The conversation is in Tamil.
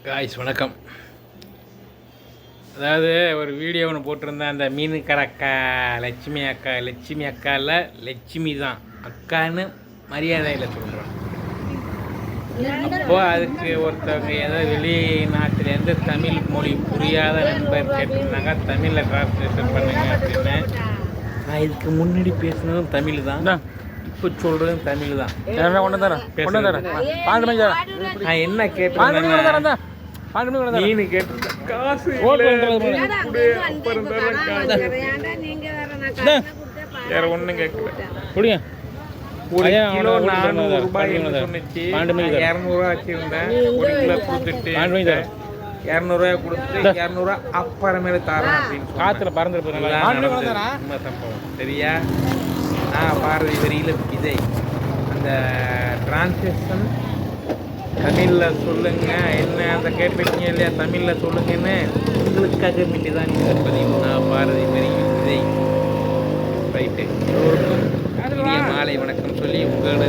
காய்ஸ் வணக்கம். அதாவது ஒரு வீடியோ ஒன்று போட்டிருந்தேன். அந்த மீனுக்கார அக்கா லட்சுமி அக்கா இல்லை, லட்சுமி தான் அக்கான்னு மரியாதையில் சொல்கிறோம். அப்போது அதுக்கு ஒருத்தவங்க ஏதாவது வெளிநாட்டிலேருந்து தமிழ் மொழி புரியாத நண்பர் கேட்டிருந்தாங்க, தமிழில் டிரான்ஸ்லேஷன் பண்ணுங்க அப்படின்னு. நான் இதுக்கு முன்னாடி பேசுனதும் தமிழ் தான், இப்போ சொல்கிறதும் தமிழ் தான். நான் என்ன கேட்டேன், மீன் கேட்டு காசு வேற ஒன்றும் கேட்கல. ஒரு கிலோ 400 ரூபாய்ன்னு சொன்னிச்சு. 200 வச்சுருந்தேன். ஒரு கிலோ கொடுத்துட்டு 200 கொடுத்து 200 அப்புறமேல தரேன் அப்படின்னு காற்றுல பறந்துட்டு உண்மை சம்பவம் சரியா? பாரதி வரியில் விஜய் அந்த டிரான்ஸ்லேஷன் தமிழில் சொல்லுங்க என்ன அந்த கேட்டிருக்கீங்க இல்லையா, தமிழில் சொல்லுங்கன்னு உங்களுக்காக வேண்டி தான் இந்த பதிவு. பாரதி வரியில் விஜய் ரைட்டு. எல்லோருக்கும் இனிய மாலை வணக்கம் சொல்லி உங்களோட